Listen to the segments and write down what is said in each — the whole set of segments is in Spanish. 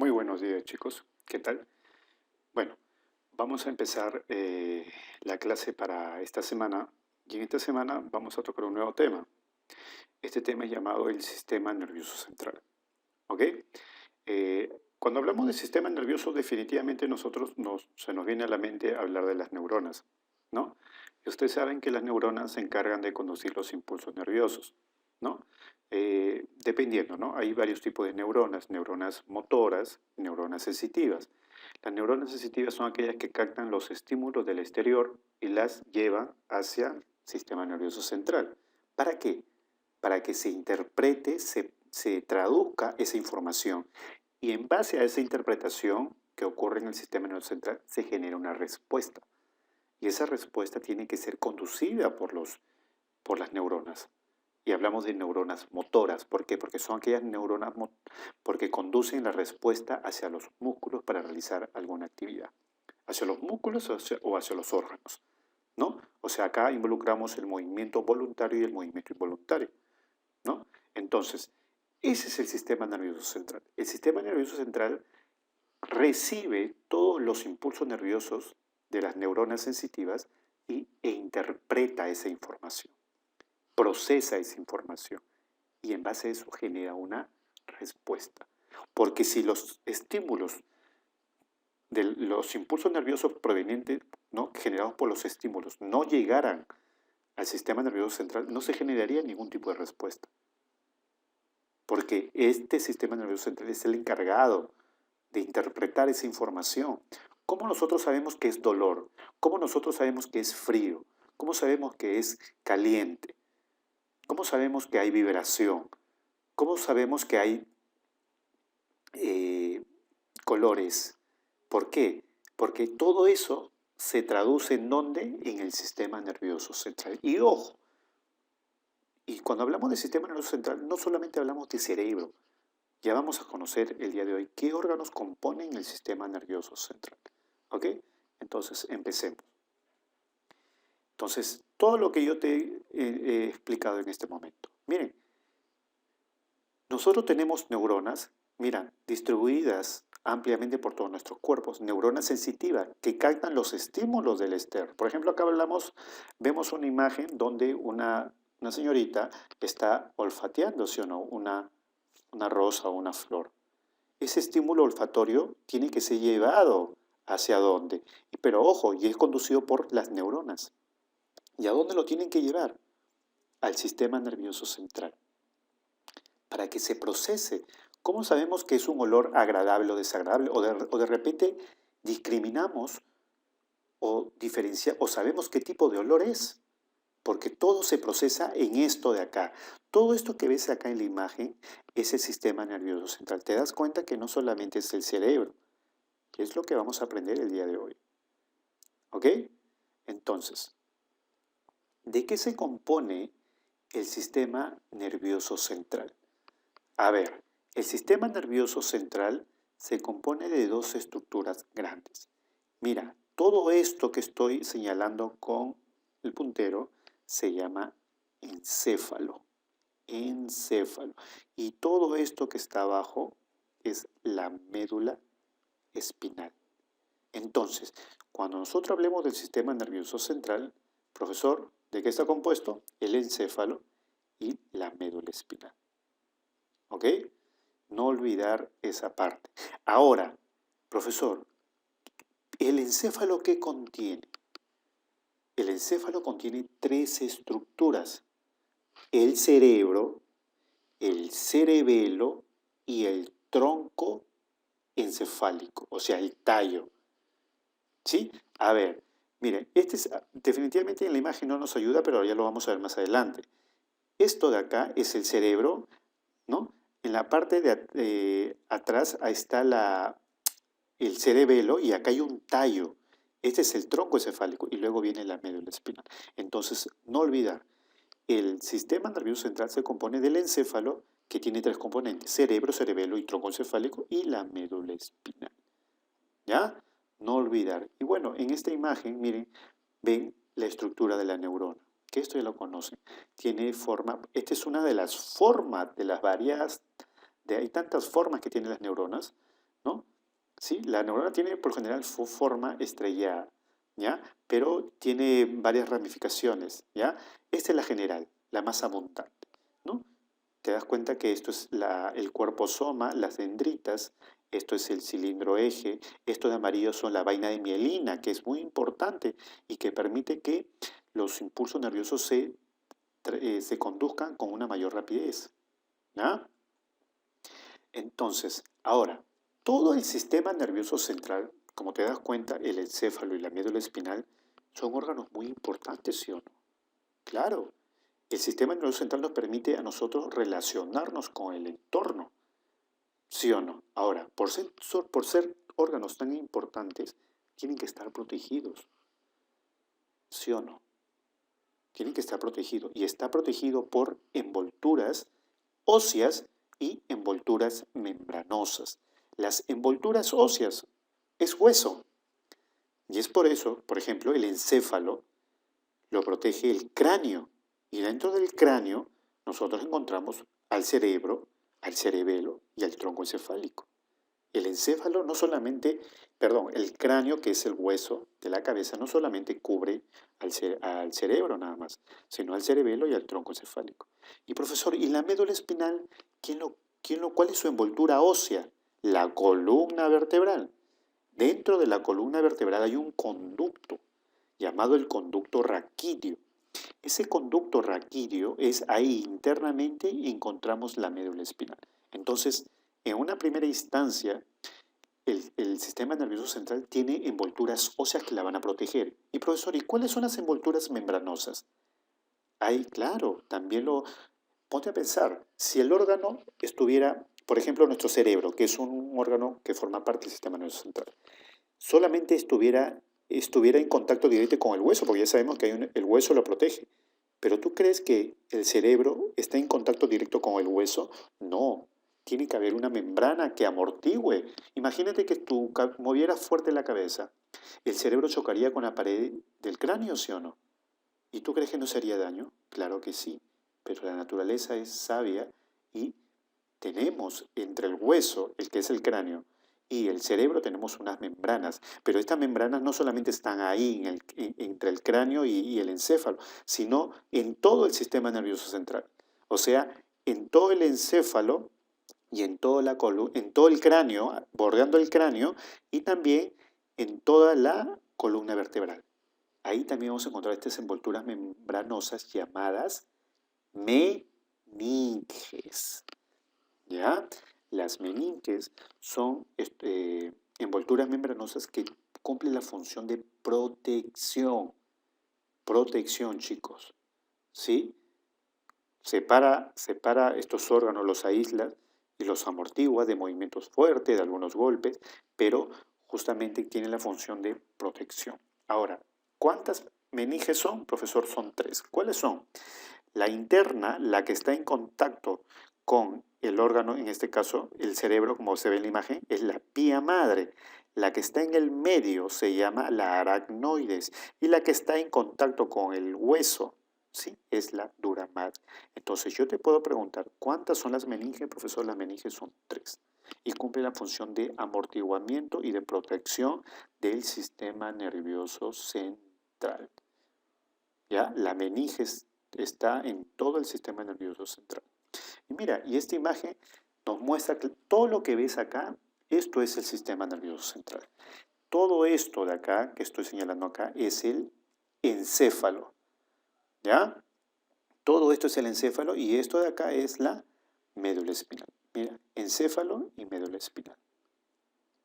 Muy buenos días, chicos. ¿Qué tal? Bueno, vamos a empezar la clase para esta semana y en esta semana vamos a tocar un nuevo tema. Este tema es llamado el sistema nervioso central. ¿Ok? Cuando hablamos del sistema nervioso, definitivamente se nos viene a la mente hablar de las neuronas, ¿no? Y ustedes saben que las neuronas se encargan de conducir los impulsos nerviosos, ¿no? Dependiendo, ¿no? Hay varios tipos de neuronas, neuronas motoras, neuronas sensitivas. Las neuronas sensitivas son aquellas que captan los estímulos del exterior y las llevan hacia el sistema nervioso central. ¿Para qué? Para que se interprete, se traduzca esa información y en base a esa interpretación que ocurre en el sistema nervioso central se genera una respuesta. Y esa respuesta tiene que ser conducida por las neuronas. Y hablamos de neuronas motoras. ¿Por qué? Porque son aquellas neuronas porque conducen la respuesta hacia los músculos para realizar alguna actividad. Hacia los músculos o hacia los órganos, ¿no? O sea, acá involucramos el movimiento voluntario y el movimiento involuntario, ¿no? Entonces, ese es el sistema nervioso central. El sistema nervioso central recibe todos los impulsos nerviosos de las neuronas sensitivas e interpreta esa información, procesa esa información y en base a eso genera una respuesta. Porque si los estímulos de los impulsos nerviosos provenientes, ¿no?, generados por los estímulos, no llegaran al sistema nervioso central, no se generaría ningún tipo de respuesta. Porque este sistema nervioso central es el encargado de interpretar esa información. ¿Cómo nosotros sabemos que es dolor? ¿Cómo nosotros sabemos que es frío? ¿Cómo sabemos que es caliente? ¿Cómo sabemos que hay vibración? ¿Cómo sabemos que hay colores? ¿Por qué? Porque todo eso se traduce en ¿dónde? En el sistema nervioso central. Y ojo, y cuando hablamos del sistema nervioso central, no solamente hablamos de cerebro, ya vamos a conocer el día de hoy qué órganos componen el sistema nervioso central. ¿Ok? Entonces, empecemos. Entonces, todo lo que yo te he explicado en este momento. Miren, nosotros tenemos neuronas, mira, distribuidas ampliamente por todos nuestros cuerpos, neuronas sensitivas que captan los estímulos del externo. Por ejemplo, acá vemos una imagen donde una señorita está olfateando, ¿sí o no?, una rosa o una flor. Ese estímulo olfatorio tiene que ser llevado hacia dónde. Pero ojo, y es conducido por las neuronas. ¿Y a dónde lo tienen que llevar? Al sistema nervioso central, para que se procese. ¿Cómo sabemos que es un olor agradable o desagradable? O de repente discriminamos o sabemos qué tipo de olor es, porque todo se procesa en esto de acá. Todo esto que ves acá en la imagen es el sistema nervioso central. Te das cuenta que no solamente es el cerebro, que es lo que vamos a aprender el día de hoy. ¿Ok? Entonces, ¿de qué se compone el sistema nervioso central? A ver, el sistema nervioso central se compone de dos estructuras grandes. Mira, todo esto que estoy señalando con el puntero se llama encéfalo. Encéfalo. Y todo esto que está abajo es la médula espinal. Entonces, cuando nosotros hablemos del sistema nervioso central, profesor, ¿de qué está compuesto? El encéfalo y la médula espinal. ¿Ok? No olvidar esa parte. Ahora, profesor, ¿el encéfalo qué contiene? El encéfalo contiene tres estructuras: el cerebro, el cerebelo y el tronco encefálico, o sea, el tallo. ¿Sí? A ver, miren, definitivamente en la imagen no nos ayuda, pero ya lo vamos a ver más adelante. Esto de acá es el cerebro, ¿no? En la parte de atrás ahí está el cerebelo y acá hay un tallo. Este es el tronco encefálico y luego viene la médula espinal. Entonces, no olvidar, el sistema nervioso central se compone del encéfalo, que tiene tres componentes: cerebro, cerebelo y tronco encefálico, y la médula espinal. ¿Ya? No olvidar. Y bueno, en esta imagen, miren, ven la estructura de la neurona, que esto ya lo conocen. Tiene forma, esta es una de las formas de las varias, hay tantas formas que tienen las neuronas, ¿no? ¿Sí? La neurona tiene por lo general forma estrellada, ¿ya? Pero tiene varias ramificaciones, ¿ya? Esta es la general, la más abundante, ¿no? Te das cuenta que esto es el cuerposoma, las dendritas, esto es el cilindro eje, esto de amarillo son la vaina de mielina, que es muy importante y que permite que los impulsos nerviosos se conduzcan con una mayor rapidez, ¿ya? Entonces, ahora, todo el sistema nervioso central, como te das cuenta, el encéfalo y la médula espinal son órganos muy importantes, ¿sí o no? Claro, el sistema nervioso central nos permite a nosotros relacionarnos con el entorno, ¿sí o no? Ahora, por ser órganos tan importantes, tienen que estar protegidos, ¿sí o no? Tienen que estar protegidos y está protegido por envolturas óseas y envolturas membranosas. Las envolturas óseas es hueso y es por eso, por ejemplo, el encéfalo lo protege el cráneo y dentro del cráneo nosotros encontramos al cerebro, al cerebelo y al tronco encefálico. El encéfalo no solamente, perdón, el cráneo, que es el hueso de la cabeza, no solamente cubre al cerebro nada más, sino al cerebelo y al tronco encefálico. Y profesor, ¿y la médula espinal? ¿Cuál es su envoltura ósea? La columna vertebral. Dentro de la columna vertebral hay un conducto llamado el conducto raquídeo. Ese conducto raquídeo es ahí internamente encontramos la médula espinal. Entonces, en una primera instancia, el sistema nervioso central tiene envolturas óseas que la van a proteger. Y profesor, ¿y cuáles son las envolturas membranosas? Ahí, claro, ponte a pensar, si el órgano estuviera, por ejemplo, nuestro cerebro, que es un órgano que forma parte del sistema nervioso central, solamente estuviera en contacto directo con el hueso, porque ya sabemos que el hueso lo protege. Pero ¿tú crees que el cerebro está en contacto directo con el hueso? No, tiene que haber una membrana que amortigüe. Imagínate que tú movieras fuerte la cabeza, el cerebro chocaría con la pared del cráneo, ¿sí o no? ¿Y tú crees que no se haría daño? Claro que sí, pero la naturaleza es sabia y tenemos entre el hueso, el que es el cráneo, y el cerebro tenemos unas membranas, pero estas membranas no solamente están ahí entre el cráneo y el encéfalo, sino en todo el sistema nervioso central. O sea, en todo el encéfalo y en todo el cráneo, bordeando el cráneo, y también en toda la columna vertebral. Ahí también vamos a encontrar estas envolturas membranosas llamadas meninges. ¿Ya? Las meninges son envolturas membranosas que cumplen la función de protección. Protección, chicos. ¿Sí? Separa estos órganos, los aísla y los amortigua de movimientos fuertes, de algunos golpes, pero justamente tiene la función de protección. Ahora, ¿cuántas meninges son? Profesor, son 3. ¿Cuáles son? La interna, la que está en contacto con el órgano, en este caso el cerebro, como se ve en la imagen, es la pía madre. La que está en el medio se llama la aracnoides y la que está en contacto con el hueso, ¿sí? Es la dura madre. Entonces yo te puedo preguntar, ¿cuántas son las meninges? Profesor, las meninges son 3 y cumple la función de amortiguamiento y de protección del sistema nervioso central. ¿Ya? La meninge está en todo el sistema nervioso central. Y mira, y esta imagen nos muestra que todo lo que ves acá, esto es el sistema nervioso central. Todo esto de acá, que estoy señalando acá, es el encéfalo. ¿Ya? Todo esto es el encéfalo y esto de acá es la médula espinal. Mira, encéfalo y médula espinal.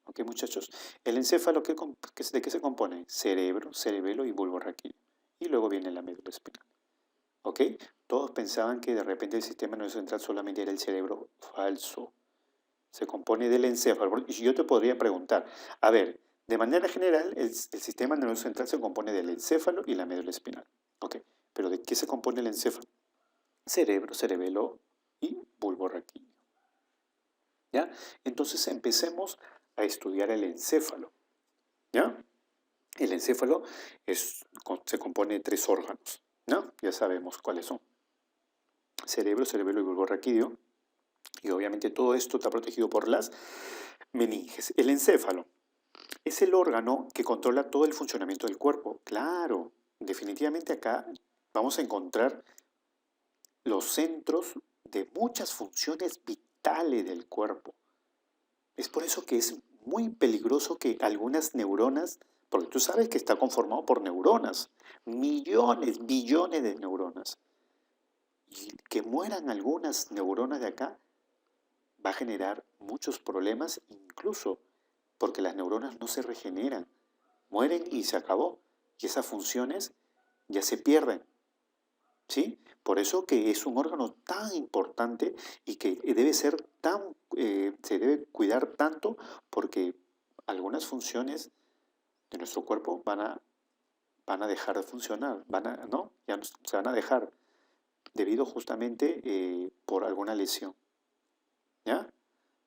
¿Ok, muchachos? El encéfalo, ¿de qué se compone? Cerebro, cerebelo y bulbo raquídeo. Y luego viene la médula espinal. ¿Ok? Todos pensaban que de repente el sistema nervioso central solamente era el cerebro. Falso. Se compone del encéfalo. Y yo te podría preguntar, a ver, de manera general, el sistema nervioso central se compone del encéfalo y la médula espinal. ¿Ok? Pero ¿de qué se compone el encéfalo? Cerebro, cerebelo y bulbo raquídeo. ¿Ya? Entonces empecemos a estudiar el encéfalo. ¿Ya? El encéfalo se compone de 3 órganos. ¿No? Ya sabemos cuáles son. Cerebro, cerebelo y bulbo raquídeo. Y obviamente todo esto está protegido por las meninges. El encéfalo es el órgano que controla todo el funcionamiento del cuerpo. Claro, definitivamente acá vamos a encontrar los centros de muchas funciones vitales del cuerpo. Es por eso que es muy peligroso que algunas neuronas, porque tú sabes que está conformado por neuronas, millones, billones de neuronas, y que mueran algunas neuronas de acá va a generar muchos problemas, incluso porque las neuronas no se regeneran, mueren y se acabó, y esas funciones ya se pierden, ¿sí? Por eso que es un órgano tan importante y que debe ser se debe cuidar tanto porque algunas funciones de nuestro cuerpo van a dejar de funcionar, ¿no? Ya se van a dejar debido justamente por alguna lesión, ¿ya?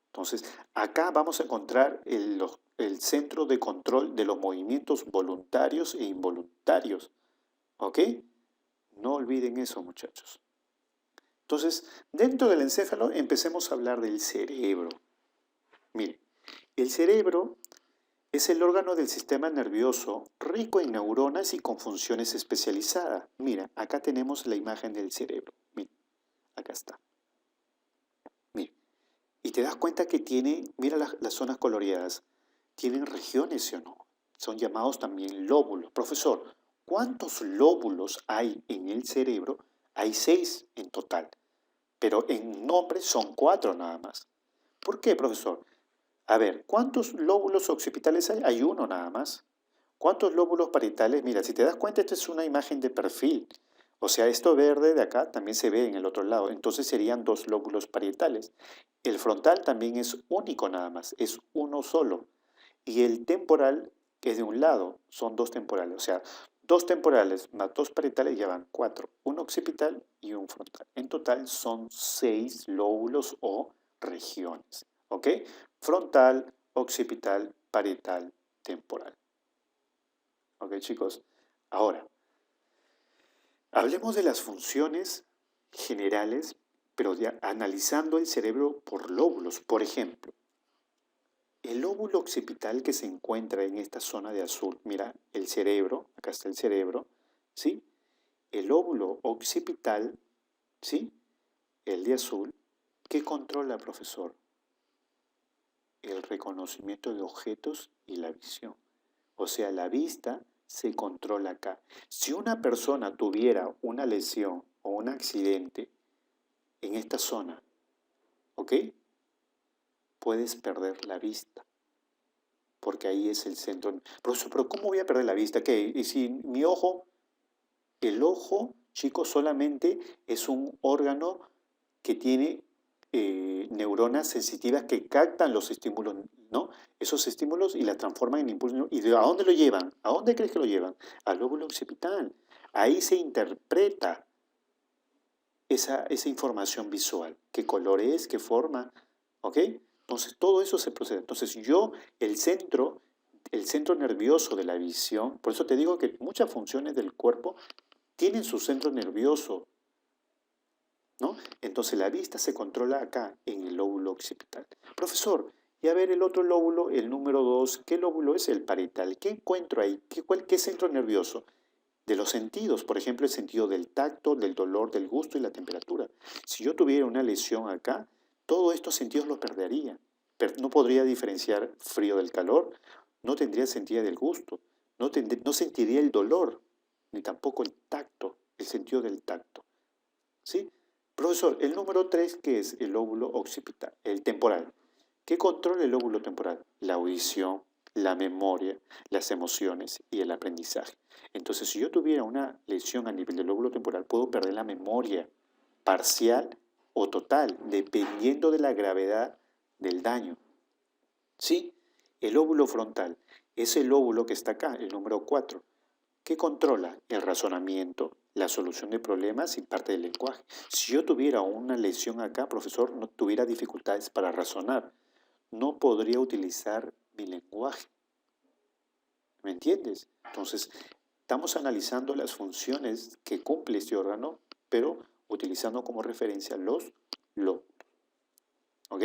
Entonces, acá vamos a encontrar el centro de control de los movimientos voluntarios e involuntarios, ¿ok? No olviden eso, muchachos. Entonces, dentro del encéfalo empecemos a hablar del cerebro. Mire, el cerebro es el órgano del sistema nervioso rico en neuronas y con funciones especializadas. Mira, acá tenemos la imagen del cerebro. Mira, acá está. Mira, y te das cuenta que tiene, mira las zonas coloreadas, tienen regiones, ¿sí o no? Son llamados también lóbulos. Profesor, ¿cuántos lóbulos hay en el cerebro? Hay 6 en total, pero en nombre son 4 nada más. ¿Por qué, profesor? A ver, ¿cuántos lóbulos occipitales hay? Hay uno nada más. ¿Cuántos lóbulos parietales? Mira, si te das cuenta, esta es una imagen de perfil. O sea, esto verde de acá también se ve en el otro lado. Entonces serían 2 lóbulos parietales. El frontal también es único nada más, es uno solo. Y el temporal, que es de un lado, son 2 temporales. O sea, 2 temporales más 2 parietales llevan 4. Un occipital y un frontal. En total son 6 lóbulos o regiones. ¿Ok? Frontal, occipital, parietal, temporal. ¿Ok, chicos? Ahora, hablemos de las funciones generales, pero ya analizando el cerebro por lóbulos. Por ejemplo, el lóbulo occipital que se encuentra en esta zona de azul, mira, el cerebro, acá está el cerebro, ¿sí? El lóbulo occipital, ¿sí? El de azul, ¿qué controla, profesor? El reconocimiento de objetos y la visión. O sea, la vista se controla acá. Si una persona tuviera una lesión o un accidente en esta zona, ¿ok? Puedes perder la vista, porque ahí es el centro. Profesor, pero ¿cómo voy a perder la vista? ¿Qué? ¿Y si mi ojo, el ojo, chicos, solamente es un órgano que tiene neuronas sensitivas que captan los estímulos, ¿no? Esos estímulos y las transforman en impulsos. ¿Y a dónde lo llevan? ¿A dónde crees que lo llevan? Al lóbulo occipital. Ahí se interpreta esa información visual. ¿Qué color es? ¿Qué forma? ¿Ok? Entonces, todo eso se procede. Entonces, el centro nervioso de la visión, por eso te digo que muchas funciones del cuerpo tienen su centro nervioso, ¿no? Entonces la vista se controla acá, en el lóbulo occipital. Profesor, y a ver el otro lóbulo, el número 2, ¿qué lóbulo es? El parietal. ¿Qué encuentro ahí? ¿Qué centro nervioso? De los sentidos, por ejemplo, el sentido del tacto, del dolor, del gusto y la temperatura. Si yo tuviera una lesión acá, todos estos sentidos los perdería. No podría diferenciar frío del calor, no tendría sentido del gusto, no sentiría el dolor, ni tampoco el tacto, el sentido del tacto. ¿Sí? Profesor, el número 3, ¿qué es? El lóbulo occipital, el temporal. ¿Qué controla el lóbulo temporal? La audición, la memoria, las emociones y el aprendizaje. Entonces, si yo tuviera una lesión a nivel del lóbulo temporal, puedo perder la memoria parcial o total, dependiendo de la gravedad del daño. ¿Sí? El lóbulo frontal es el lóbulo que está acá, el número 4. ¿Qué controla? El razonamiento, la solución de problemas y parte del lenguaje. Si yo tuviera una lesión acá, profesor, no tuviera dificultades para razonar, no podría utilizar mi lenguaje. ¿Me entiendes? Entonces, estamos analizando las funciones que cumple este órgano, pero utilizando como referencia los lóbulos. ¿Ok?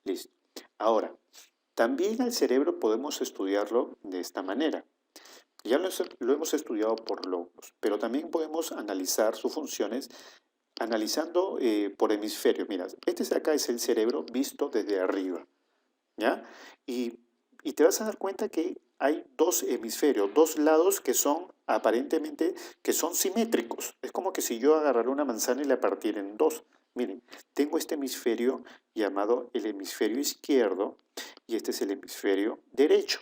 Listo. Ahora, también al cerebro podemos estudiarlo de esta manera. Ya lo hemos estudiado por lóbulos, pero también podemos analizar sus funciones analizando por hemisferio. Mira, este de acá es el cerebro visto desde arriba, ¿ya? Y, y te vas a dar cuenta que hay dos hemisferios, dos lados que son aparentemente, que son simétricos. Es como que si yo agarrara una manzana y la partiera en dos. Miren, tengo este hemisferio llamado el hemisferio izquierdo y este es el hemisferio derecho.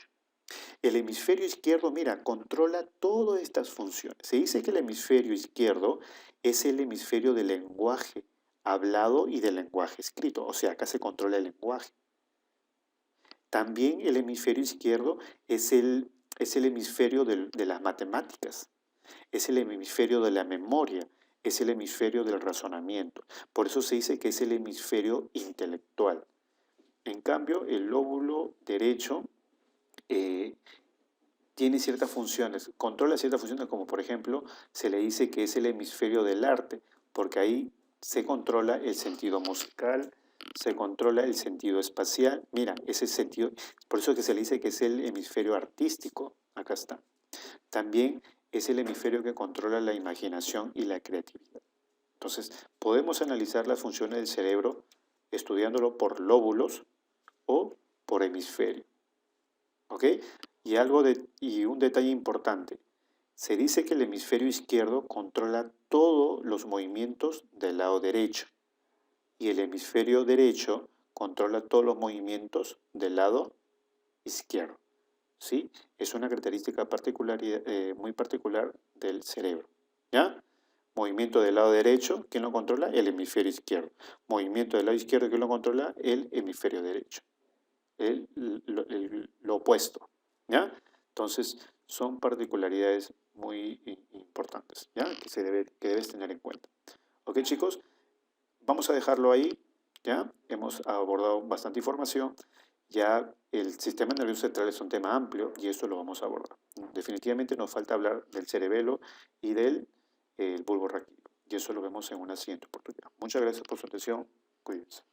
El hemisferio izquierdo, mira, controla todas estas funciones. Se dice que el hemisferio izquierdo es el hemisferio del lenguaje hablado y del lenguaje escrito. O sea, acá se controla el lenguaje. También el hemisferio izquierdo es el hemisferio de las matemáticas, es el hemisferio de la memoria, es el hemisferio del razonamiento. Por eso se dice que es el hemisferio intelectual. En cambio, el lóbulo derecho eh, tiene ciertas funciones, controla ciertas funciones, como por ejemplo, se le dice que es el hemisferio del arte, porque ahí se controla el sentido musical, se controla el sentido espacial. Mira, ese sentido, por eso que se le dice que es el hemisferio artístico, acá está. También es el hemisferio que controla la imaginación y la creatividad. Entonces, podemos analizar las funciones del cerebro estudiándolo por lóbulos o por hemisferio. ¿Ok? Y un detalle importante. Se dice que el hemisferio izquierdo controla todos los movimientos del lado derecho y el hemisferio derecho controla todos los movimientos del lado izquierdo. ¿Sí? Es una característica muy particular del cerebro. ¿Ya? Movimiento del lado derecho, ¿quién lo controla? El hemisferio izquierdo. Movimiento del lado izquierdo, ¿quién lo controla? El hemisferio derecho. Lo opuesto. ¿Ya? Entonces, son particularidades muy importantes, ¿ya? Que debes tener en cuenta. Ok, chicos, vamos a dejarlo ahí, ¿ya? Hemos abordado bastante información. Ya el sistema nervioso central es un tema amplio y eso lo vamos a abordar. Definitivamente nos falta hablar del cerebelo y del bulbo raquídeo. Y eso lo vemos en una siguiente oportunidad. Muchas gracias por su atención. Cuídense.